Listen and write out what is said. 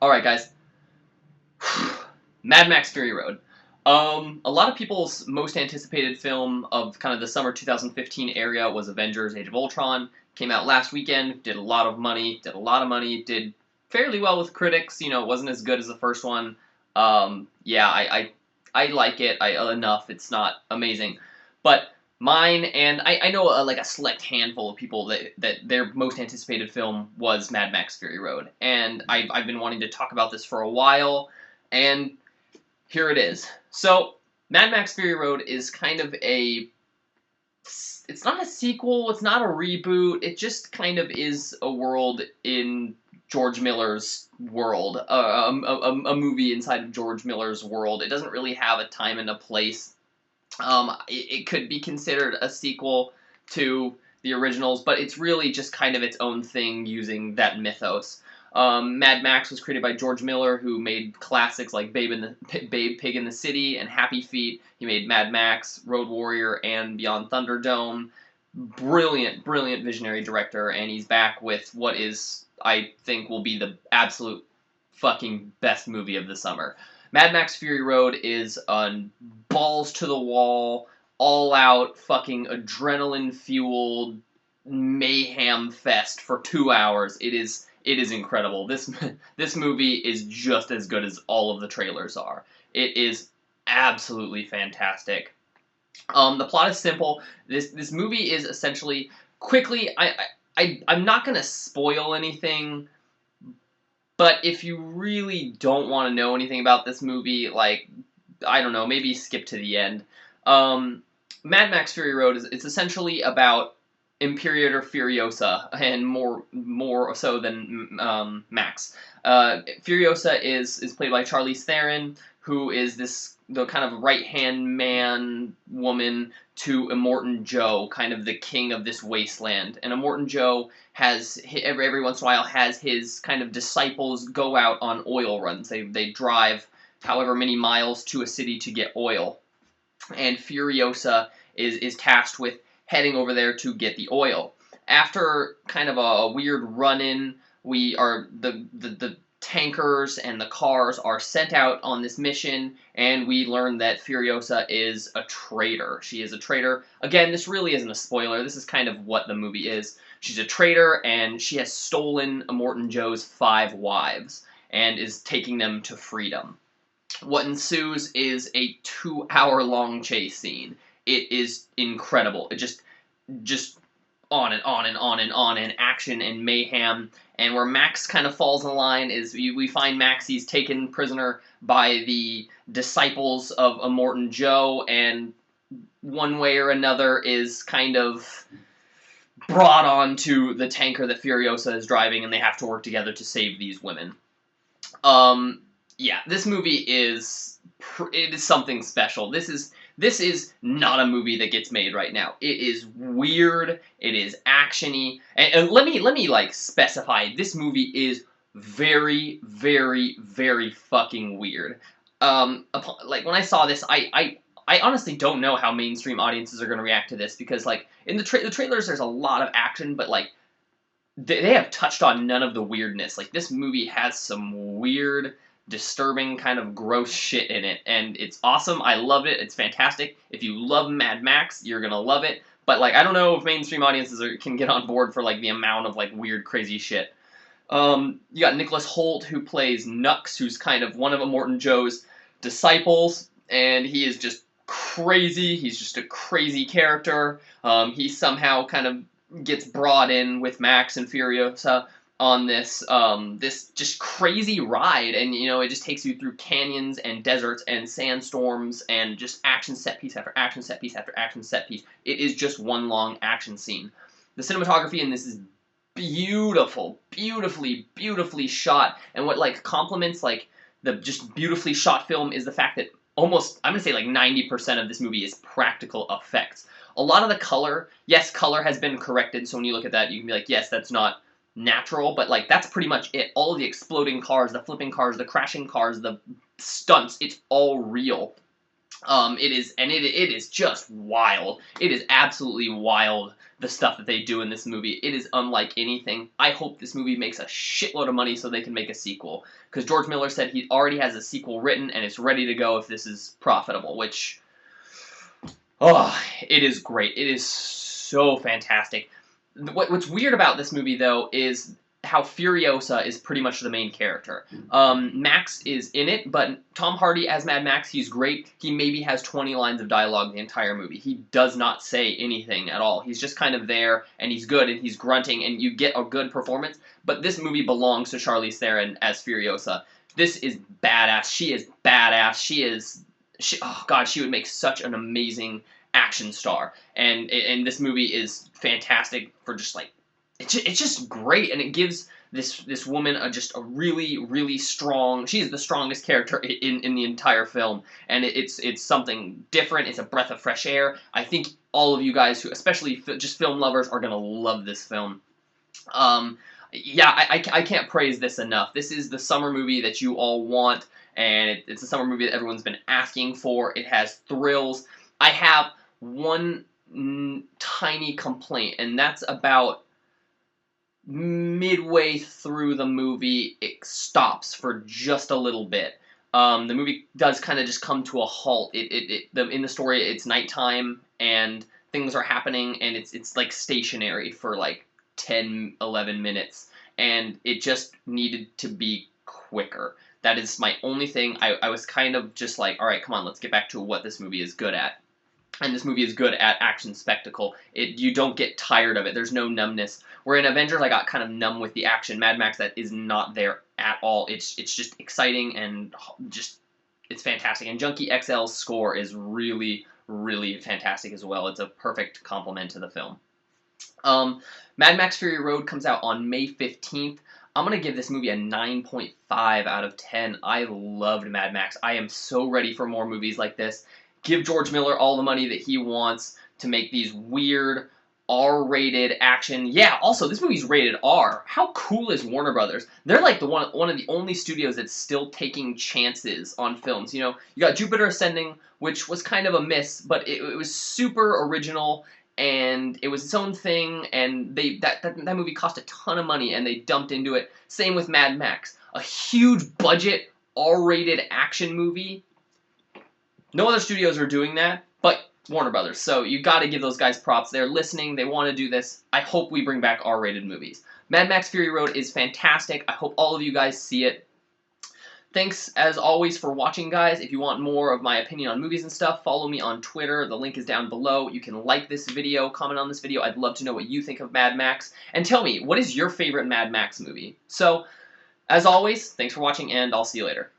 Alright, guys. Mad Max Fury Road. A lot of people's most anticipated film of kind of the summer 2015 area was Avengers Age of Ultron. Came out last weekend, did a lot of money, did fairly well with critics. You know, it wasn't as good as the first one. Yeah, I like it enough. It's not amazing. But mine, and I know like a select handful of people that their most anticipated film was Mad Max Fury Road. And I've been wanting to talk about this for a while, and here it is. So, Mad Max Fury Road is kind of it's not a sequel, it's not a reboot, it just kind of is a world in George Miller's world, a movie inside of George Miller's world. It doesn't really have a time and a place. It could be considered a sequel to the originals, but it's really just kind of its own thing using that mythos. Mad Max was created by George Miller, who made classics like Babe, Pig in the City, and Happy Feet. He made Mad Max, Road Warrior, and Beyond Thunderdome. Brilliant, brilliant visionary director, and he's back with what is, I think, will be the absolute fucking best movie of the summer. Mad Max Fury Road is a balls to the wall, all out, fucking adrenaline fueled mayhem fest for 2 hours. It is incredible. This movie is just as good as all of the trailers are. It is absolutely fantastic. The plot is simple. This movie is essentially quickly. I'm not gonna spoil anything, but if you really don't want to know anything about this movie, like, I don't know, maybe skip to the end. Mad Max Fury Road it's essentially about Imperator Furiosa, and more so than Max. Furiosa is played by Charlize Theron, who is the kind of right-hand man woman to Immortan Joe, kind of the king of this wasteland. And Immortan Joe has, every once in a while, has his kind of disciples go out on oil runs. They drive however many miles to a city to get oil. And Furiosa is tasked with heading over there to get the oil. After kind of a weird run-in, the tankers and the cars are sent out on this mission, and we learn that Furiosa is a traitor. She is a traitor. Again, this really isn't a spoiler. This is kind of what the movie is. She's a traitor, and she has stolen Immortan Joe's 5 wives and is taking them to freedom. What ensues is a 2-hour-long chase scene. It is incredible. It just on and on and on and on, and action and mayhem. And where Max kind of falls in line is we find Max, he's taken prisoner by the disciples of Immortan Joe, and one way or another is kind of brought onto the tanker that Furiosa is driving, and they have to work together to save these women. Yeah, this movie is something special. This is not a movie that gets made right now. It is weird. It is actiony. And let me like specify. This movie is very, very, very fucking weird. Like when I saw this, I honestly don't know how mainstream audiences are going to react to this, because like in the trailers there's a lot of action, but like they have touched on none of the weirdness. Like this movie has some weird, disturbing, kind of gross shit in it, and it's awesome. I love it. It's fantastic. If you love Mad Max, you're gonna love it. But like, I don't know if mainstream audiences can get on board for like the amount of like weird, crazy shit. You got Nicholas Hoult, who plays Nux, who's kind of one of Immortan Joe's disciples, and he is just crazy. He's just a crazy character. He somehow kind of gets brought in with Max and Furiosa on this just crazy ride, and you know, it just takes you through canyons and deserts and sandstorms and just action set piece after action set piece after action set piece. It is just one long action scene. The cinematography in this is beautiful, beautifully shot, and what like complements like the just beautifully shot film is the fact that almost, I'm gonna say like 90% of this movie is practical effects. A lot of the color, yes, color has been corrected, so when you look at that, you can be like, yes, that's not natural, but like that's pretty much it. All of the exploding cars, the flipping cars, the crashing cars, the stunts, it's all real. It is just wild. It is absolutely wild, the stuff that they do in this movie. It is unlike anything. I hope this movie makes a shitload of money so they can make a sequel. Because George Miller said he already has a sequel written and it's ready to go if this is profitable, which, oh, it is great. It is so fantastic. What's weird about this movie, though, is how Furiosa is pretty much the main character. Max is in it, but Tom Hardy as Mad Max, he's great. He maybe has 20 lines of dialogue the entire movie. He does not say anything at all. He's just kind of there, and he's good, and he's grunting, and you get a good performance. But this movie belongs to Charlize Theron as Furiosa. This is badass. She is badass. Oh god, she would make such an amazing action star. And this movie is fantastic for just like, it's just great, and it gives this woman just a really, really strong. She is the strongest character in the entire film, and it's something different. It's a breath of fresh air. I think all of you guys who, especially just film lovers, are gonna love this film. Yeah, I can't praise this enough. This is the summer movie that you all want, and it's a summer movie that everyone's been asking for. It has thrills. I have one tiny complaint, and that's about midway through the movie, it stops for just a little bit. The movie does kind of just come to a halt. In the story, it's nighttime, and things are happening, and it's like stationary for like 10, 11 minutes, and it just needed to be quicker. That is my only thing. I was kind of just like, alright, come on, let's get back to what this movie is good at. And this movie is good at action spectacle. You don't get tired of it. There's no numbness. Where in Avengers, I got kind of numb with the action. Mad Max, that is not there at all. It's just exciting and just, it's fantastic. And Junkie XL's score is really, really fantastic as well. It's a perfect complement to the film. Mad Max Fury Road comes out on May 15th. I'm going to give this movie a 9.5 out of 10. I loved Mad Max. I am so ready for more movies like this. Give George Miller all the money that he wants to make these weird, R-rated action. Yeah, also, this movie's rated R. How cool is Warner Brothers? They're like one of the only studios that's still taking chances on films. You know, you got Jupiter Ascending, which was kind of a miss, but it was super original, and it was its own thing, and that movie cost a ton of money, and they dumped into it. Same with Mad Max. A huge budget, R-rated action movie. No other studios are doing that, but Warner Brothers. So you got to give those guys props. They're listening. They want to do this. I hope we bring back R-rated movies. Mad Max Fury Road is fantastic. I hope all of you guys see it. Thanks, as always, for watching, guys. If you want more of my opinion on movies and stuff, follow me on Twitter. The link is down below. You can like this video, comment on this video. I'd love to know what you think of Mad Max. And tell me, what is your favorite Mad Max movie? So, as always, thanks for watching, and I'll see you later.